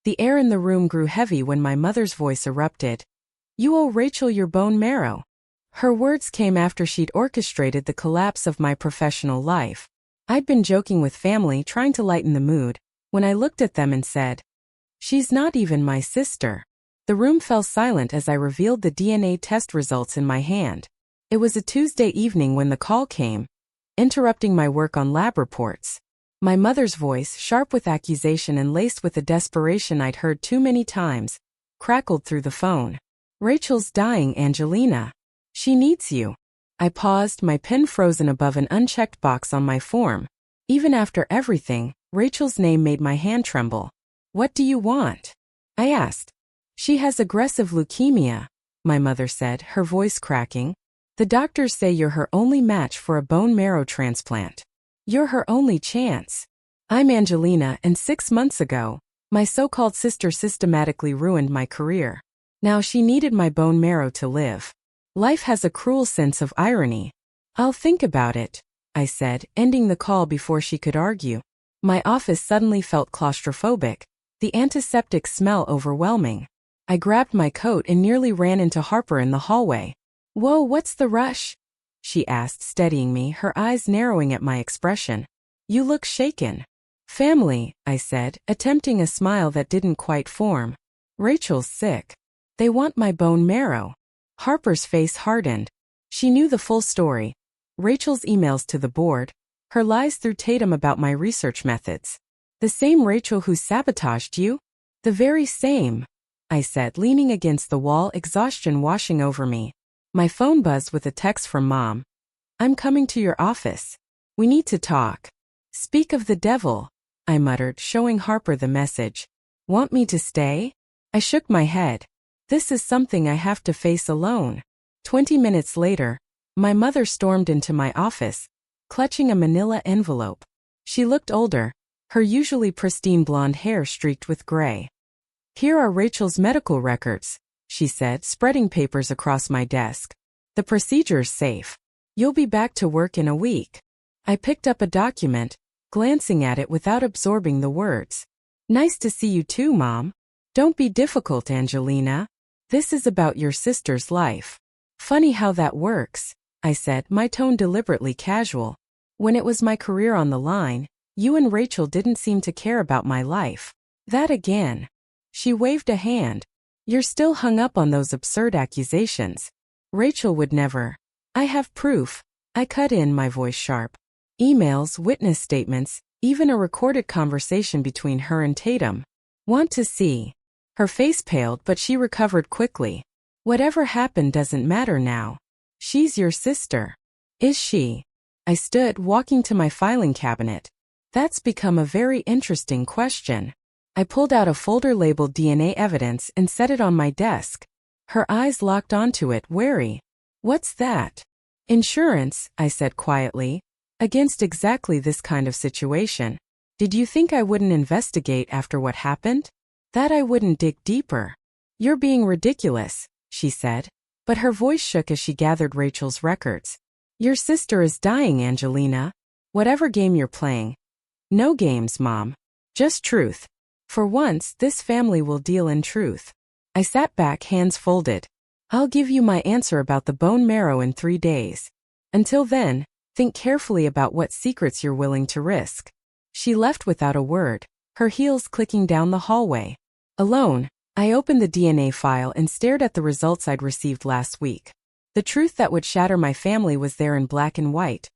The air in the room grew heavy when my mother's voice erupted. "You owe Rachel your bone marrow." Her words came after she'd orchestrated the collapse of my professional life. I'd been joking with family, trying to lighten the mood, when I looked at them and said, "She's not even my sister." The room fell silent as I revealed the DNA test results in my hand. It was a Tuesday evening when the call came, interrupting my work on lab reports. My mother's voice, sharp with accusation and laced with the desperation I'd heard too many times, crackled through the phone. "Rachel's dying, Angelina. She needs you." I paused, my pen frozen above an unchecked box on my form. Even after everything, Rachel's name made my hand tremble. "What do you want?" I asked. "She has aggressive leukemia," my mother said, her voice cracking. "The doctors say you're her only match for a bone marrow transplant. You're her only chance." I'm Angelina, and 6 months ago, my so-called sister systematically ruined my career. Now she needed my bone marrow to live. Life has a cruel sense of irony. "I'll think about it," I said, ending the call before she could argue. My office suddenly felt claustrophobic, the antiseptic smell overwhelming. I grabbed my coat and nearly ran into Harper in the hallway. "Whoa, what's the rush?" she asked, steadying me, her eyes narrowing at my expression. "You look shaken." "Family," I said, attempting a smile that didn't quite form. "Rachel's sick. They want my bone marrow." Harper's face hardened. She knew the full story. Rachel's emails to the board, her lies through Tatum about my research methods. "The same Rachel who sabotaged you?" "The very same," I said, leaning against the wall, exhaustion washing over me. My phone buzzed with a text from Mom. "I'm coming to your office. We need to talk." "Speak of the devil," I muttered, showing Harper the message. "Want me to stay?" I shook my head. "This is something I have to face alone." 20 minutes later, my mother stormed into my office, clutching a manila envelope. She looked older, her usually pristine blonde hair streaked with gray. "Here are Rachel's medical records," she said, spreading papers across my desk. "The procedure's safe. You'll be back to work in a week." I picked up a document, glancing at it without absorbing the words. "Nice to see you too, Mom. Don't be difficult, Angelina. This is about your sister's life." "Funny how that works," I said, my tone deliberately casual. "When it was my career on the line, you and Rachel didn't seem to care about my life." "That again." She waved a hand. "You're still hung up on those absurd accusations. Rachel would never." "I have proof," I cut in, my voice sharp. "Emails, witness statements, even a recorded conversation between her and Tatum." "Want to see?" Her face paled, but she recovered quickly. "Whatever happened doesn't matter now. She's your sister." "Is she?" I stood, walking to my filing cabinet. "That's become a very interesting question." I pulled out a folder labeled DNA evidence and set it on my desk. Her eyes locked onto it, wary. "What's that?" "Insurance," I said quietly. "Against exactly this kind of situation. Did you think I wouldn't investigate after what happened? That I wouldn't dig deeper?" "You're being ridiculous," she said, but her voice shook as she gathered Rachel's records. "Your sister is dying, Angelina. Whatever game you're playing." "No games, Mom. Just truth. For once, this family will deal in truth." I sat back, hands folded. "I'll give you my answer about the bone marrow in 3 days. Until then, think carefully about what secrets you're willing to risk." She left without a word, her heels clicking down the hallway. Alone, I opened the DNA file and stared at the results I'd received last week. The truth that would shatter my family was there in black and white.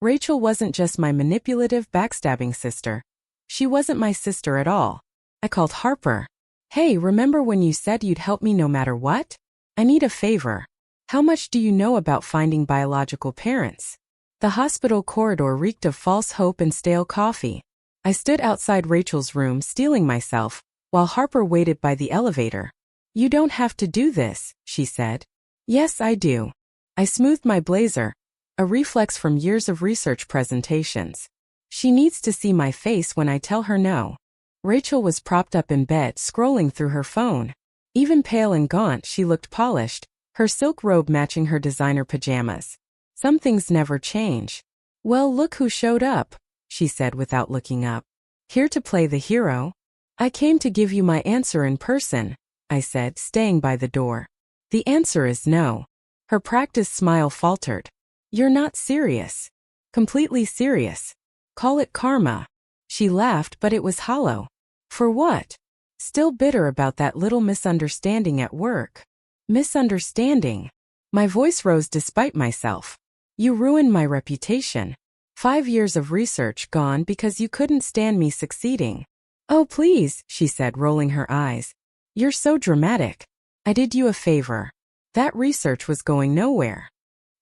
Rachel wasn't just my manipulative, backstabbing sister. She wasn't my sister at all. I called Harper. "Hey, remember when you said you'd help me no matter what? I need a favor. How much do you know about finding biological parents?" The hospital corridor reeked of false hope and stale coffee. I stood outside Rachel's room, steeling myself, while Harper waited by the elevator. "You don't have to do this," she said. "Yes, I do." I smoothed my blazer, a reflex from years of research presentations. "She needs to see my face when I tell her no." Rachel was propped up in bed, scrolling through her phone. Even pale and gaunt, she looked polished, her silk robe matching her designer pajamas. Some things never change. "Well, look who showed up," she said without looking up. "Here to play the hero?" I came to give you my answer in person, I said, staying by the door. The answer is no. Her practiced smile faltered. You're not serious. Completely serious. Call it karma. She laughed, but it was hollow. For what? Still bitter about that little misunderstanding at work. Misunderstanding? My voice rose despite myself. You ruined my reputation. 5 years of research gone because you couldn't stand me succeeding. Oh please, she said, rolling her eyes. You're so dramatic. I did you a favor. That research was going nowhere.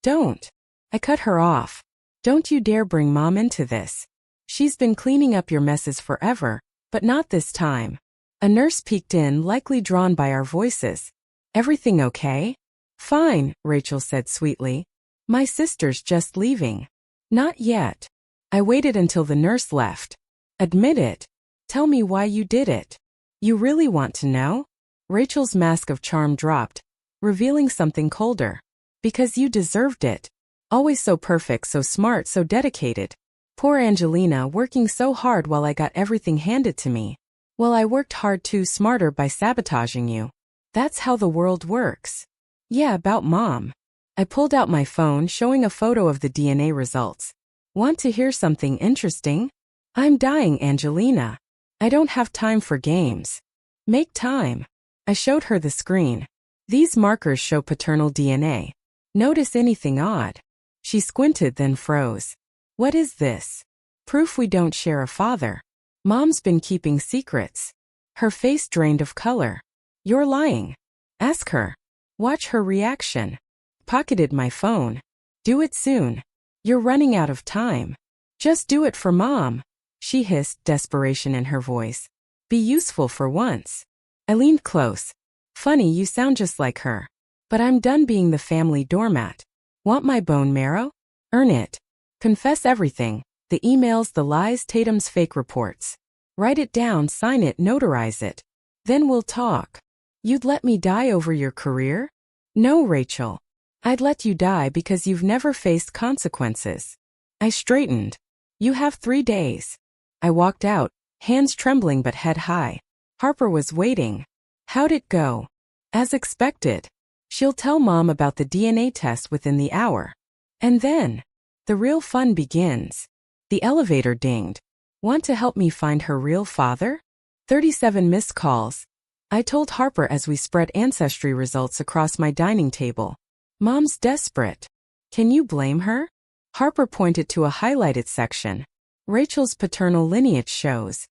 Don't. I cut her off. Don't you dare bring Mom into this. She's been cleaning up your messes forever, but not this time. A nurse peeked in, likely drawn by our voices. Everything okay? Fine, Rachel said sweetly. My sister's just leaving. Not yet. I waited until the nurse left. Admit it. Tell me why you did it. You really want to know? Rachel's mask of charm dropped, revealing something colder. Because you deserved it. Always so perfect, so smart, so dedicated. Poor Angelina, working so hard while I got everything handed to me. Well, I worked hard too, smarter by sabotaging you. That's how the world works. Yeah, about Mom. I pulled out my phone, showing a photo of the DNA results. Want to hear something interesting? I'm dying, Angelina. I don't have time for games. Make time. I showed her the screen. These markers show paternal DNA. Notice anything odd? She squinted, then froze. What is this? Proof we don't share a father. Mom's been keeping secrets. Her face drained of color. You're lying. Ask her. Watch her reaction. Pocketed my phone. Do it soon. You're running out of time. Just do it for Mom. She hissed, desperation in her voice. Be useful for once. I leaned close. Funny, you sound just like her. But I'm done being the family doormat. Want my bone marrow? Earn it. Confess everything. The emails, the lies, Tatum's fake reports. Write it down, sign it, notarize it. Then we'll talk. You'd let me die over your career? No, Rachel. I'd let you die because you've never faced consequences. I straightened. You have 3 days. I walked out, hands trembling but head high. Harper was waiting. How'd it go? As expected. She'll tell Mom about the DNA test within the hour. And then, the real fun begins. The elevator dinged. Want to help me find her real father? 37 missed calls. I told Harper as we spread ancestry results across my dining table. Mom's desperate. Can you blame her? Harper pointed to a highlighted section. Rachel's paternal lineage shows.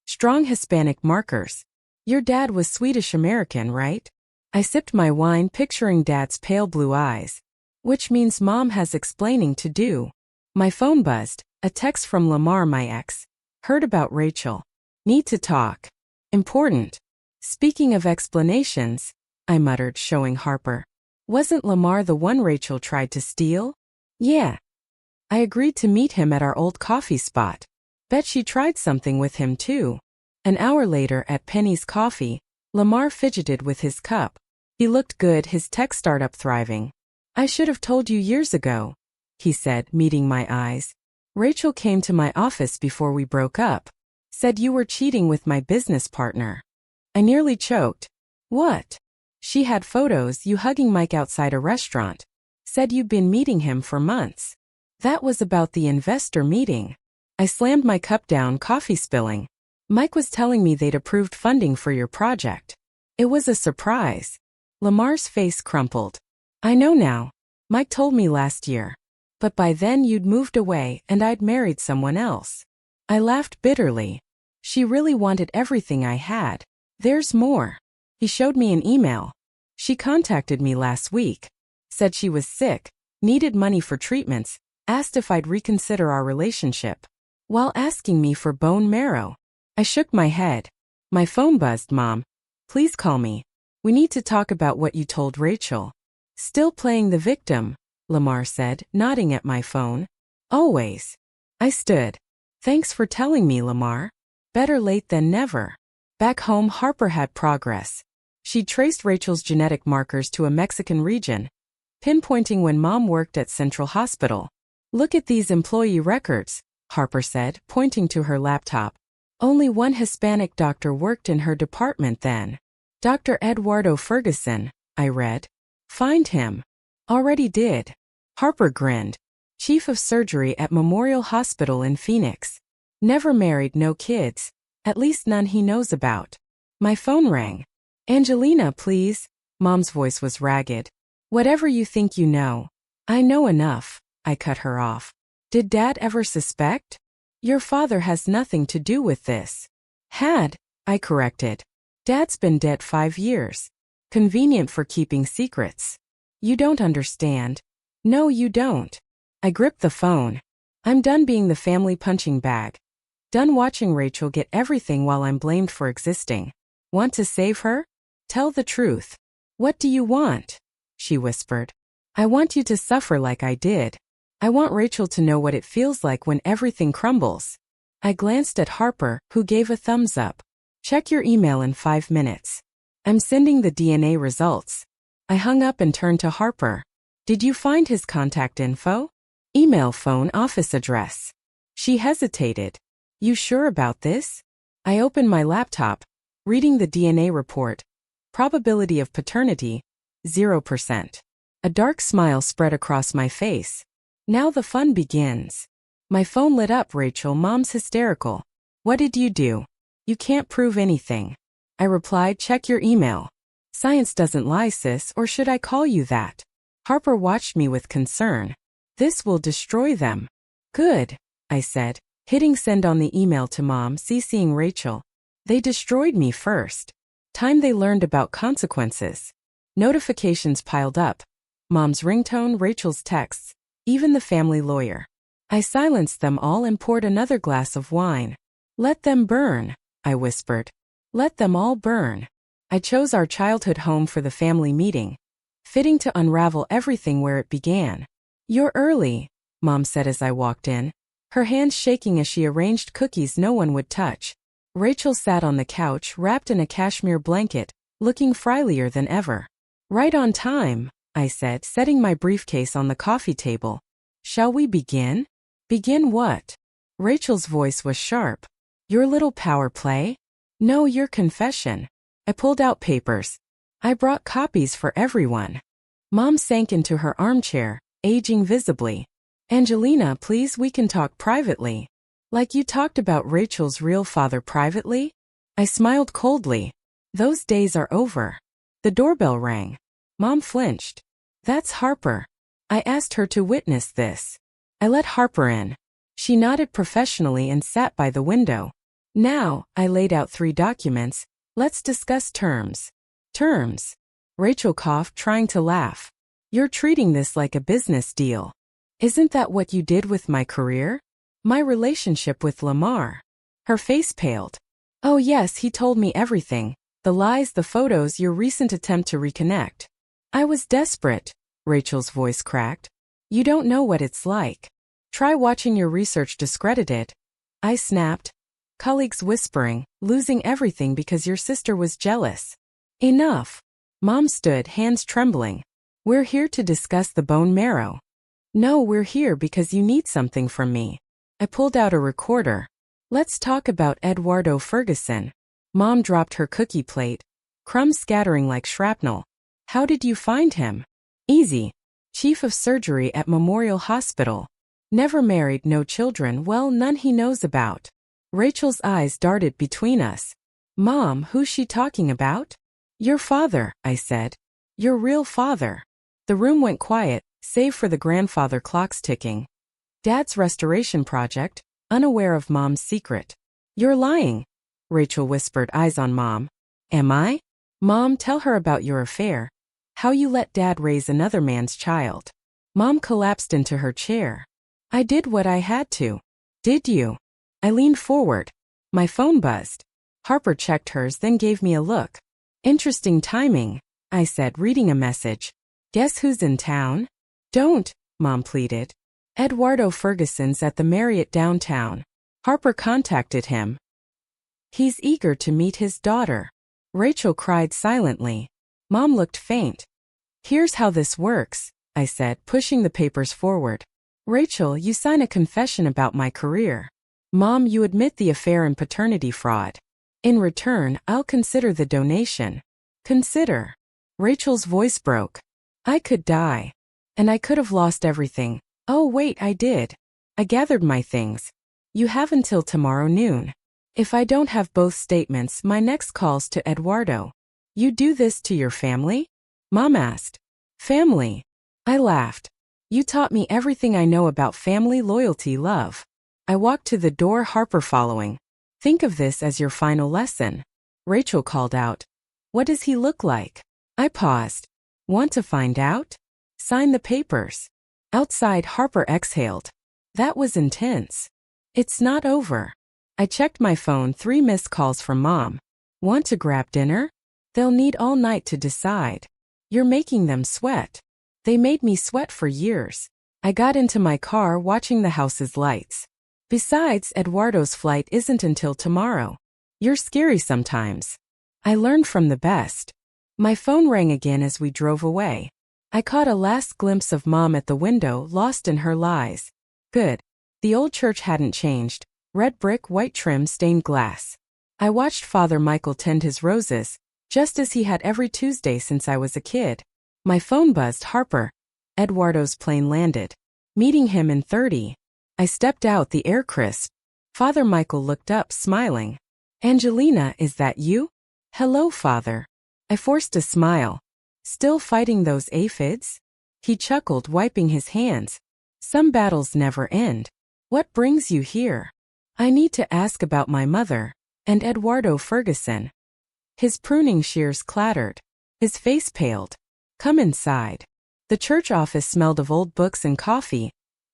Strong Hispanic markers. Your dad was Swedish-American, right? I sipped my wine, picturing Dad's pale blue eyes. Which means Mom has explaining to do. My phone buzzed. A text from Lamar, my ex. Heard about Rachel. Need to talk. Important. Speaking of explanations, I muttered, showing Harper. Wasn't Lamar the one Rachel tried to steal? Yeah. I agreed to meet him at our old coffee spot. Bet she tried something with him too. An hour later at Penny's Coffee, Lamar fidgeted with his cup. He looked good, his tech startup thriving. I should have told you years ago, he said, meeting my eyes. Rachel came to my office before we broke up. Said you were cheating with my business partner. I nearly choked. What? She had photos, you hugging Mike outside a restaurant. Said you'd been meeting him for months. That was about the investor meeting. I slammed my cup down, coffee spilling. Mike was telling me they'd approved funding for your project. It was a surprise. Lamar's face crumpled. I know now. Mike told me last year. But by then you'd moved away and I'd married someone else. I laughed bitterly. She really wanted everything I had. There's more. He showed me an email. She contacted me last week. Said she was sick, needed money for treatments, asked if I'd reconsider our relationship. While asking me for bone marrow. I shook my head. My phone buzzed. Mom. Please call me. We need to talk about what you told Rachel. Still playing the victim, Lamar said, nodding at my phone. Always. I stood. Thanks for telling me, Lamar. Better late than never. Back home, Harper had progress. She traced Rachel's genetic markers to a Mexican region, pinpointing when Mom worked at Central Hospital. Look at these employee records, Harper said, pointing to her laptop. Only one Hispanic doctor worked in her department then. Dr. Eduardo Ferguson, I read. Find him. Already did. Harper grinned. Chief of surgery at Memorial Hospital in Phoenix. Never married, no kids. At least none he knows about. My phone rang. Angelina, please. Mom's voice was ragged. Whatever you think you know. I know enough. I cut her off. Did Dad ever suspect? Your father has nothing to do with this. Had, I corrected. Dad's been dead 5 years. Convenient for keeping secrets. You don't understand. No, you don't. I gripped the phone. I'm done being the family punching bag. Done watching Rachel get everything while I'm blamed for existing. Want to save her? Tell the truth. What do you want? She whispered. I want you to suffer like I did. I want Rachel to know what it feels like when everything crumbles. I glanced at Harper, who gave a thumbs up. Check your email in 5 minutes. I'm sending the DNA results. I hung up and turned to Harper. Did you find his contact info? Email, phone, office address. She hesitated. You sure about this? I opened my laptop, reading the DNA report. Probability of paternity, 0%. A dark smile spread across my face. Now the fun begins. My phone lit up. Rachel, Mom's hysterical. What did you do? You can't prove anything. I replied, check your email. Science doesn't lie, sis, or should I call you that? Harper watched me with concern. This will destroy them. Good, I said, hitting send on the email to Mom, CCing Rachel. They destroyed me first. Time they learned about consequences. Notifications piled up. Mom's ringtone, Rachel's texts, even the family lawyer. I silenced them all and poured another glass of wine. Let them burn, I whispered. Let them all burn. I chose our childhood home for the family meeting. Fitting to unravel everything where it began. You're early, Mom said as I walked in, her hands shaking as she arranged cookies no one would touch. Rachel sat on the couch, wrapped in a cashmere blanket, looking frilier than ever. Right on time, I said, setting my briefcase on the coffee table. Shall we begin? Begin what? Rachel's voice was sharp. Your little power play? No, your confession. I pulled out papers. I brought copies for everyone. Mom sank into her armchair, aging visibly. Angelina, please, we can talk privately. Like you talked about Rachel's real father privately? I smiled coldly. Those days are over. The doorbell rang. Mom flinched. That's Harper. I asked her to witness this. I let Harper in. She nodded professionally and sat by the window. Now, I laid out 3 documents. Let's discuss terms. Terms. Rachel coughed, trying to laugh. You're treating this like a business deal. Isn't that what you did with my career? My relationship with Lamar. Her face paled. Oh yes, he told me everything. The lies, the photos, your recent attempt to reconnect. I was desperate. Rachel's voice cracked. You don't know what it's like. Try watching your research discredited. I snapped. Colleagues whispering, losing everything because your sister was jealous. Enough. Mom stood, hands trembling. We're here to discuss the bone marrow. No, we're here because you need something from me. I pulled out a recorder. Let's talk about Eduardo Ferguson. Mom dropped her cookie plate. Crumbs scattering like shrapnel. How did you find him? Easy. Chief of surgery at Memorial Hospital. Never married, no children, well, none he knows about. Rachel's eyes darted between us. Mom, who's she talking about? Your father, I said. Your real father. The room went quiet, save for the grandfather clocks ticking. Dad's restoration project, unaware of Mom's secret. You're lying, Rachel whispered, eyes on Mom. Am I? Mom, tell her about your affair. How you let Dad raise another man's child. Mom collapsed into her chair. I did what I had to. Did you? I leaned forward. My phone buzzed. Harper checked hers, then gave me a look. Interesting timing, I said, reading a message. Guess who's in town? Don't, Mom pleaded. Eduardo Ferguson's at the Marriott downtown. Harper contacted him. He's eager to meet his daughter. Rachel cried silently. Mom looked faint. Here's how this works, I said, pushing the papers forward. Rachel, you sign a confession about my career. Mom, you admit the affair and paternity fraud. In return, I'll consider the donation. Consider. Rachel's voice broke. I could die. And I could have lost everything. Oh wait, I did. I gathered my things. You have until tomorrow noon. If I don't have both statements, my next call's to Eduardo. You do this to your family? Mom asked. Family. I laughed. You taught me everything I know about family, loyalty, love. I walked to the door, Harper following. Think of this as your final lesson. Rachel called out. What does he look like? I paused. Want to find out? Sign the papers. Outside, Harper exhaled. That was intense. It's not over. I checked my phone, 3 missed calls from Mom. Want to grab dinner? They'll need all night to decide. You're making them sweat. They made me sweat for years. I got into my car watching the house's lights. Besides, Eduardo's flight isn't until tomorrow. You're scary sometimes. I learned from the best. My phone rang again as we drove away. I caught a last glimpse of Mom at the window, lost in her lies. Good. The old church hadn't changed. Red brick, white trim, stained glass. I watched Father Michael tend his roses, just as he had every Tuesday since I was a kid. My phone buzzed. Harper. Eduardo's plane landed. Meeting him in 30. I stepped out, the air crisp. Father Michael looked up, smiling. Angelina, is that you? Hello, Father. I forced a smile. Still fighting those aphids? He chuckled, wiping his hands. Some battles never end. What brings you here? I need to ask about my mother and Eduardo Ferguson. His pruning shears clattered. His face paled. Come inside. The church office smelled of old books and coffee,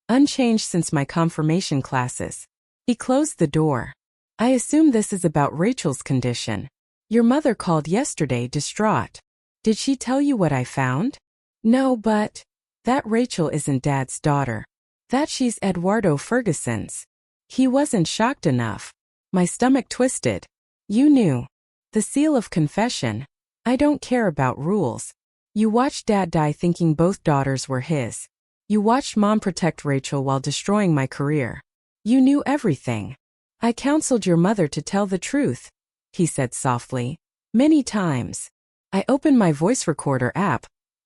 unchanged since my confirmation classes. He closed the door. I assume this is about Rachel's condition. Your mother called yesterday, distraught. Did she tell you what I found? No, but that Rachel isn't Dad's daughter. That she's Eduardo Ferguson's. He wasn't shocked enough. My stomach twisted. You knew. The seal of confession. I don't care about rules. You watched Dad die thinking both daughters were his. You watched Mom protect Rachel while destroying my career. You knew everything. I counseled your mother to tell the truth, he said softly. Many times. I opened my voice recorder app.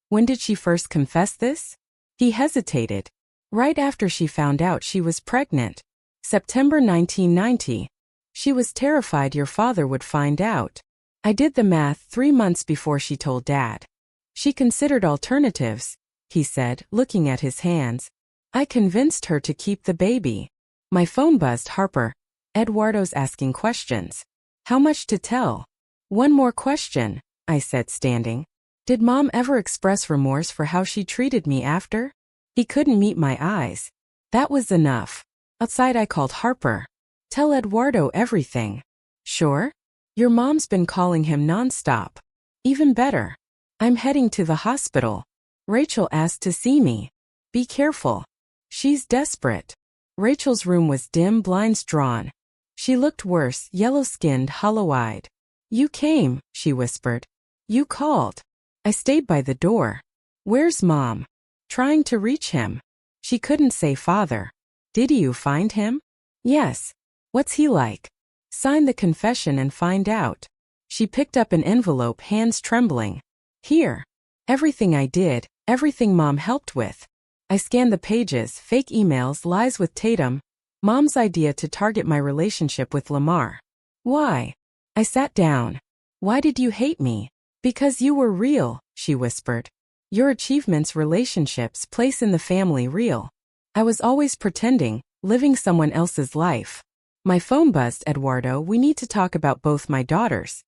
When did she first confess this? He hesitated. Right after she found out she was pregnant. September 1990. She was terrified your father would find out. I did the math, 3 months before she told Dad. She considered alternatives, he said, looking at his hands. I convinced her to keep the baby. My phone buzzed. Harper. Eduardo's asking questions. How much to tell? One more question, I said, standing. Did Mom ever express remorse for how she treated me after? He couldn't meet my eyes. That was enough. Outside, I called Harper. Tell Eduardo everything. Sure? Your mom's been calling him nonstop. Even better. I'm heading to the hospital. Rachel asked to see me. Be careful. She's desperate. Rachel's room was dim, blinds drawn. She looked worse, yellow-skinned, hollow-eyed. You came, she whispered. You called. I stayed by the door. Where's Mom? Trying to reach him. She couldn't say Father. Did you find him? Yes. What's he like? Sign the confession and find out. She picked up an envelope, hands trembling. Here. Everything I did, everything Mom helped with. I scanned the pages, fake emails, lies with Tatum. Mom's idea to target my relationship with Lamar. Why? I sat down. Why did you hate me? Because you were real, she whispered. Your achievements, relationships, place in the family real. I was always pretending, living someone else's life. My phone buzzed. Eduardo, we need to talk about both my daughters.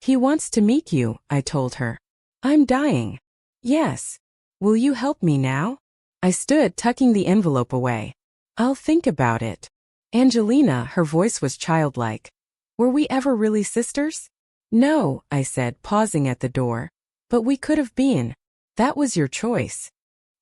He wants to meet you, I told her. I'm dying. Yes. Will you help me now? I stood, tucking the envelope away. I'll think about it. Angelina, her voice was childlike. Were we ever really sisters? No, I said, pausing at the door. But we could have been. That was your choice.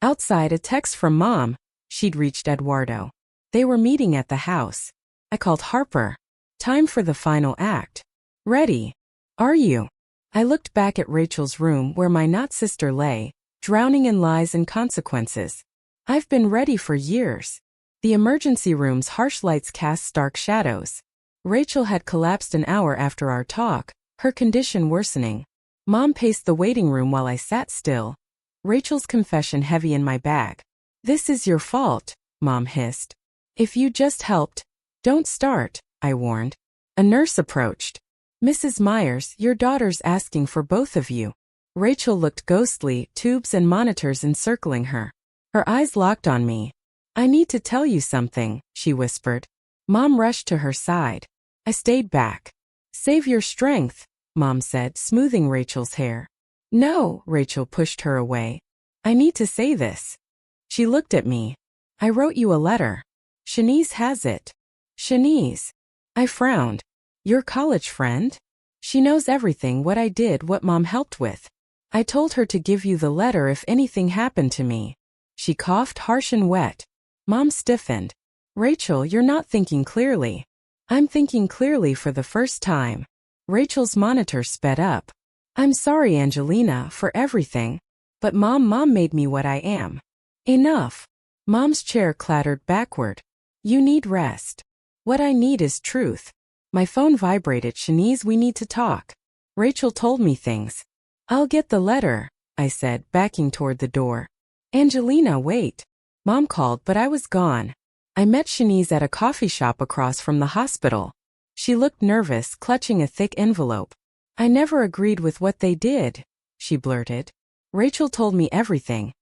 Outside, a text from Mom. She'd reached Eduardo. They were meeting at the house. I called Harper. Time for the final act. Ready? Are you? I looked back at Rachel's room where my not-sister lay, drowning in lies and consequences. I've been ready for years. The emergency room's harsh lights cast stark shadows. Rachel had collapsed an hour after our talk, her condition worsening. Mom paced the waiting room while I sat still. Rachel's confession heavy in my bag. "This is your fault," Mom hissed. "If you just helped." "Don't start," I warned. A nurse approached. "Mrs. Myers, your daughter's asking for both of you." Rachel looked ghostly, tubes and monitors encircling her. Her eyes locked on me. "I need to tell you something," she whispered. Mom rushed to her side. I stayed back. "Save your strength," Mom said, smoothing Rachel's hair. "No," Rachel pushed her away. "I need to say this." She looked at me. "I wrote you a letter. Shanice has it." "Shanice?" I frowned. "Your college friend?" "She knows everything, what I did, what Mom helped with. I told her to give you the letter if anything happened to me." She coughed, harsh and wet. Mom stiffened. "Rachel, you're not thinking clearly." "I'm thinking clearly for the first time." Rachel's monitor sped up. "I'm sorry, Angelina, for everything. But Mom made me what I am." "Enough." Mom's chair clattered backward. "You need rest." "What I need is truth." My phone vibrated. "Shanice, we need to talk." Rachel told me things. "I'll get the letter," I said, backing toward the door. "Angelina, wait." Mom called, but I was gone. I met Shanice at a coffee shop across from the hospital. She looked nervous, clutching a thick envelope. "I never agreed with what they did," she blurted. "Rachel told me everything.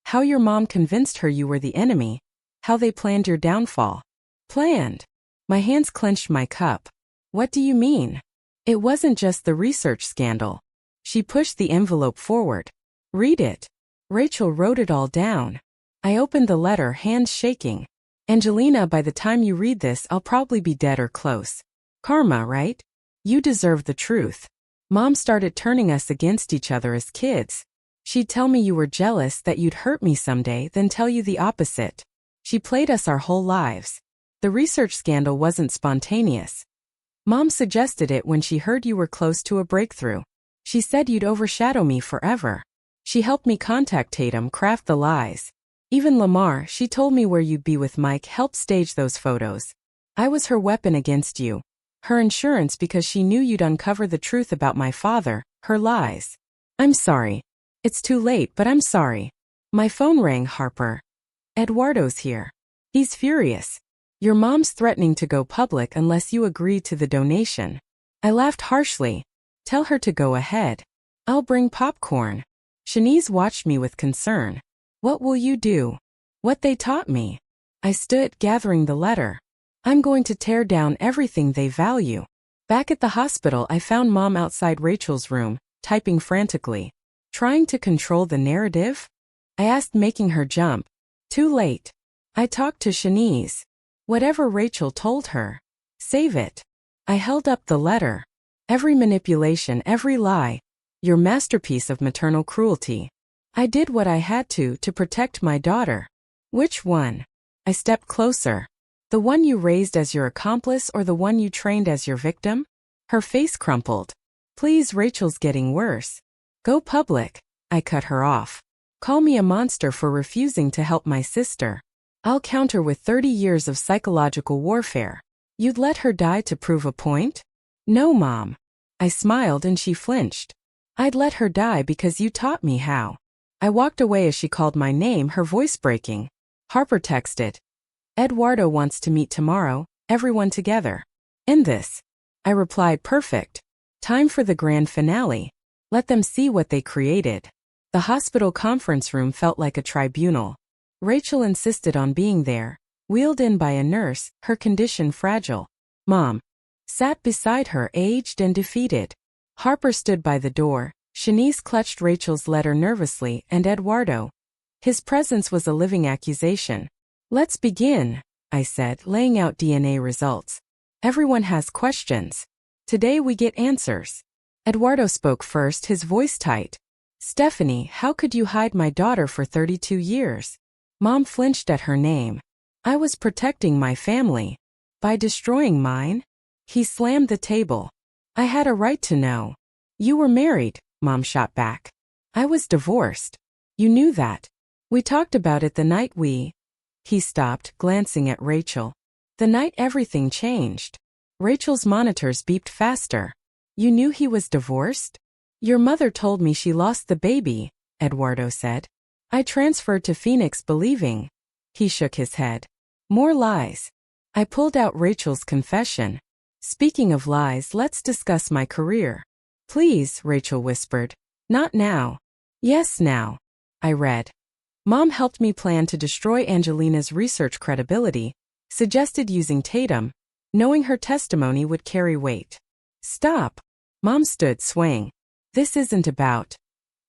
How your mom convinced her you were the enemy. How they planned your downfall." "Planned?" My hands clenched my cup. "What do you mean?" "It wasn't just the research scandal." She pushed the envelope forward. "Read it." Rachel wrote it all down. I opened the letter, hands shaking. "Angelina, by the time you read this, I'll probably be dead or close. Karma, right? You deserve the truth. Mom started turning us against each other as kids. She'd tell me you were jealous, that you'd hurt me someday, then tell you the opposite. She played us our whole lives. The research scandal wasn't spontaneous. Mom suggested it when she heard you were close to a breakthrough. She said you'd overshadow me forever. She helped me contact Tatum, craft the lies. Even Lamar, she told me where you'd be with Mike, helped stage those photos. I was her weapon against you. Her insurance because she knew you'd uncover the truth about my father, her lies. I'm sorry. It's too late, but I'm sorry." My phone rang. "Harper. Eduardo's here. He's furious. Your mom's threatening to go public unless you agree to the donation." I laughed harshly. "Tell her to go ahead. I'll bring popcorn." Shanice watched me with concern. "What will you do?" "What they taught me." I stood, gathering the letter. "I'm going to tear down everything they value." Back at the hospital, I found Mom outside Rachel's room, typing frantically. "Trying to control the narrative?" I asked, making her jump. "Too late. I talked to Shanice. Whatever Rachel told her. Save it." I held up the letter. "Every manipulation, every lie. Your masterpiece of maternal cruelty. I did what I had to protect my daughter." "Which one?" I stepped closer. "The one you raised as your accomplice or the one you trained as your victim?" Her face crumpled. "Please, Rachel's getting worse. Go public." I cut her off. "Call me a monster for refusing to help my sister. I'll counter with 30 years of psychological warfare. You'd let her die to prove a point?" "No, Mom." I smiled and she flinched. "I'd let her die because you taught me how." I walked away as she called my name, her voice breaking. Harper texted. "Eduardo wants to meet tomorrow, everyone together. End this." I replied, "Perfect. Time for the grand finale. Let them see what they created." The hospital conference room felt like a tribunal. Rachel insisted on being there, wheeled in by a nurse, her condition fragile. Mom sat beside her, aged and defeated. Harper stood by the door. Shanice clutched Rachel's letter nervously, and Eduardo. His presence was a living accusation. "Let's begin," I said, laying out DNA results. "Everyone has questions. Today we get answers." Eduardo spoke first, his voice tight. "Stephanie, how could you hide my daughter for 32 years? Mom flinched at her name. "I was protecting my family. By destroying mine?" He slammed the table. "I had a right to know." "You were married," Mom shot back. "I was divorced. You knew that. We talked about it the night we..." He stopped, glancing at Rachel. The night everything changed. Rachel's monitors beeped faster. You knew he was divorced? Your mother told me she lost the baby, Eduardo said. I transferred to Phoenix believing. He shook his head. More lies. I pulled out Rachel's confession. Speaking of lies, let's discuss my career. Please, Rachel whispered. Not now. Yes, now. I read. Mom helped me plan to destroy Angelina's research credibility, suggested using Tatum, knowing her testimony would carry weight. Stop. Mom stood swaying. This isn't about.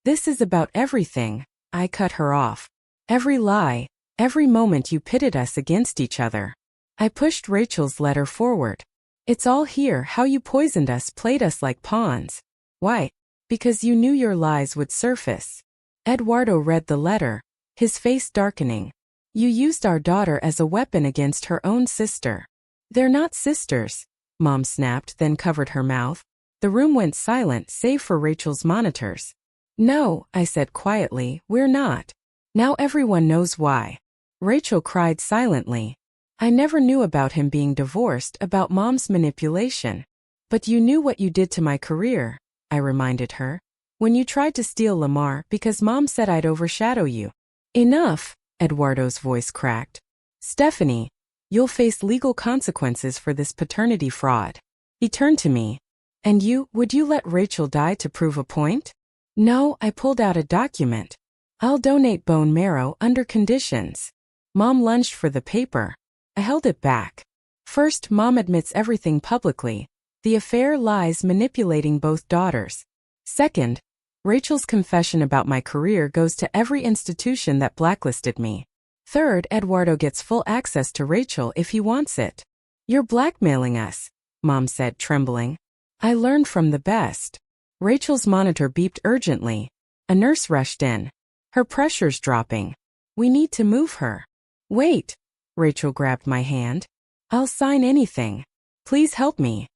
This is about everything. I cut her off. Every lie, every moment you pitted us against each other. I pushed Rachel's letter forward. It's all here, how you poisoned us, played us like pawns. Why? Because you knew your lies would surface. Eduardo read the letter, his face darkening. You used our daughter as a weapon against her own sister. They're not sisters, Mom snapped, then covered her mouth. The room went silent save for Rachel's monitors. No, I said quietly, we're not. Now everyone knows why. Rachel cried silently. I never knew about him being divorced, about Mom's manipulation. But you knew what you did to my career, I reminded her. When you tried to steal Lamar because Mom said I'd overshadow you. Enough, Eduardo's voice cracked. Stephanie, you'll face legal consequences for this paternity fraud. He turned to me. And you, would you let Rachel die to prove a point? No, I pulled out a document. I'll donate bone marrow under conditions. Mom lunged for the paper. I held it back. First, Mom admits everything publicly. The affair, lies, manipulating both daughters. Second, Rachel's confession about my career goes to every institution that blacklisted me. Third, Eduardo gets full access to Rachel if he wants it. You're blackmailing us, Mom said, trembling. I learned from the best. Rachel's monitor beeped urgently. A nurse rushed in. Her pressure's dropping. We need to move her. Wait. Rachel grabbed my hand. I'll sign anything. Please help me.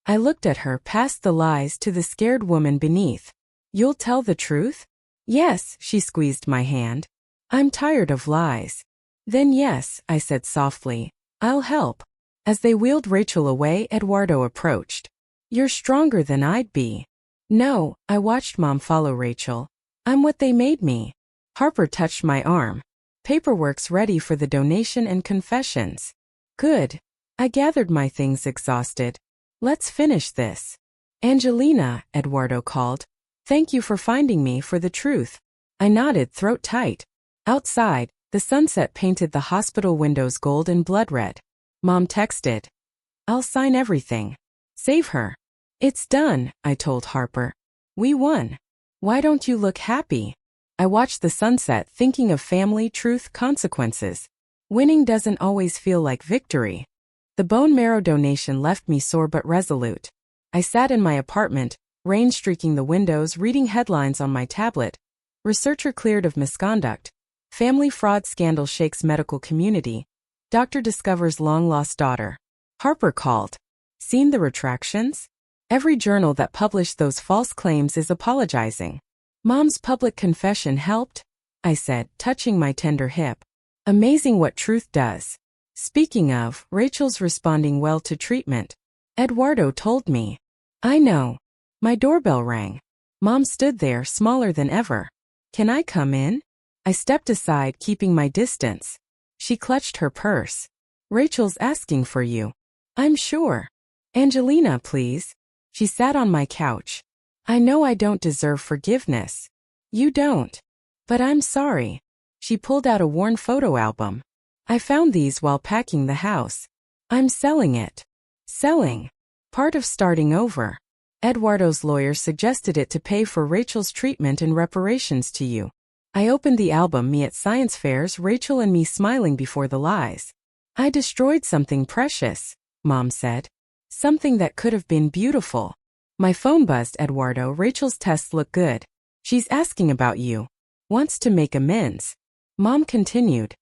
I looked at her, past the lies to the scared woman beneath. You'll tell the truth? Yes, she squeezed my hand. I'm tired of lies. Then yes, I said softly. I'll help. As they wheeled Rachel away, Eduardo approached. You're stronger than I'd be. No, I watched Mom follow Rachel. I'm what they made me. Harper touched my arm. Paperwork's ready for the donation and confessions. Good. I gathered my things exhausted. Let's finish this. Angelina, Eduardo called. Thank you for finding me for the truth. I nodded, throat tight. Outside, the sunset painted the hospital windows gold and blood red. Mom texted. I'll sign everything. Save her. It's done, I told Harper. We won. Why don't you look happy? I watched the sunset, thinking of family, truth, consequences. Winning doesn't always feel like victory. The bone marrow donation left me sore but resolute. I sat in my apartment, rain streaking the windows, reading headlines on my tablet. Researcher cleared of misconduct. Family fraud scandal shakes medical community. Doctor discovers long-lost daughter. Harper called. Seen the retractions? Every journal that published those false claims is apologizing. Mom's public confession helped, I said, touching my tender hip. Amazing what truth does. Speaking of, Rachel's responding well to treatment. Eduardo told me. I know. My doorbell rang. Mom stood there, smaller than ever. Can I come in? I stepped aside, keeping my distance. She clutched her purse. Rachel's asking for you. I'm sure. Angelina, please. She sat on my couch. I know I don't deserve forgiveness. You don't. But I'm sorry. She pulled out a worn photo album. I found these while packing the house. I'm selling it. Selling. Part of starting over. Eduardo's lawyer suggested it to pay for Rachel's treatment and reparations to you. I opened the album, me at science fairs, Rachel and me smiling before the lies. I destroyed something precious, Mom said. Something that could have been beautiful. My phone buzzed. Eduardo, Rachel's tests look good. She's asking about you. Wants to make amends. Mom continued.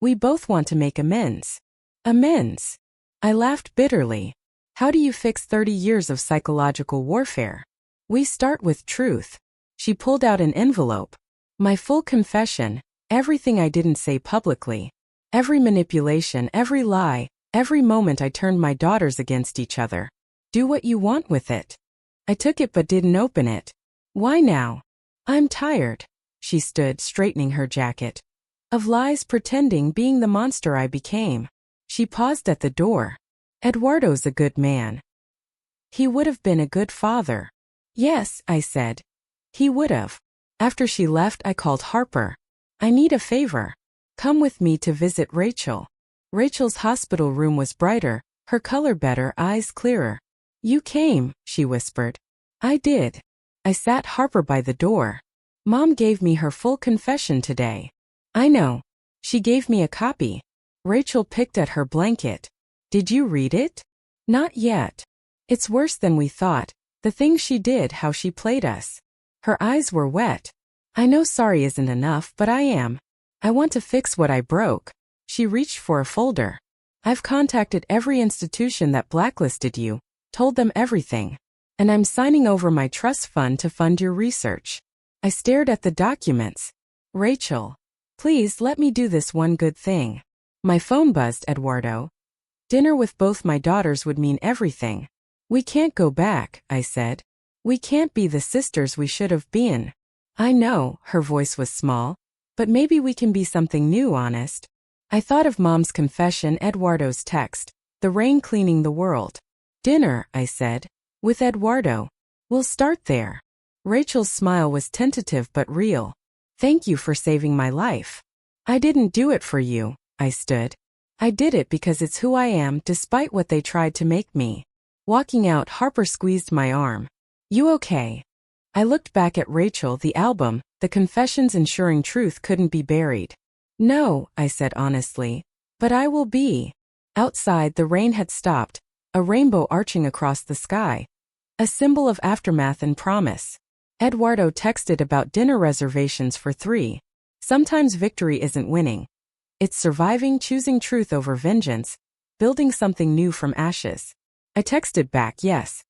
We both want to make amends. Amends. I laughed bitterly. How do you fix 30 years of psychological warfare? We start with truth. She pulled out an envelope. My full confession, everything I didn't say publicly. Every manipulation, every lie, every moment I turned my daughters against each other. Do what you want with it. I took it but didn't open it. Why now? I'm tired. She stood, straightening her jacket. Of lies, pretending, being the monster I became. She paused at the door. Eduardo's a good man. He would have been a good father. Yes, I said. He would have. After she left, I called Harper. I need a favor. Come with me to visit Rachel. Rachel's hospital room was brighter, her color better, eyes clearer. You came, she whispered. I did. I sat Harper by the door. Mom gave me her full confession today. I know. She gave me a copy. Rachel picked at her blanket. Did you read it? Not yet. It's worse than we thought. The things she did, how she played us. Her eyes were wet. I know sorry isn't enough, but I am. I want to fix what I broke. She reached for a folder. I've contacted every institution that blacklisted you, told them everything. And I'm signing over my trust fund to fund your research. I stared at the documents. Rachel, please let me do this one good thing. My phone buzzed, Eduardo. Dinner with both my daughters would mean everything. We can't go back, I said. We can't be the sisters we should have been. I know, her voice was small. But maybe we can be something new, honest. I thought of Mom's confession, Eduardo's text, the rain cleaning the world. Dinner, I said. With Eduardo. We'll start there. Rachel's smile was tentative but real. Thank you for saving my life. I didn't do it for you, I stood. I did it because it's who I am, despite what they tried to make me. Walking out, Harper squeezed my arm. You okay? I looked back at Rachel, the album, the confessions ensuring truth couldn't be buried. No, I said honestly. But I will be. Outside, the rain had stopped, a rainbow arching across the sky. A symbol of aftermath and promise. Eduardo texted about dinner reservations for 3. Sometimes victory isn't winning. It's surviving, choosing truth over vengeance, building something new from ashes. I texted back, yes.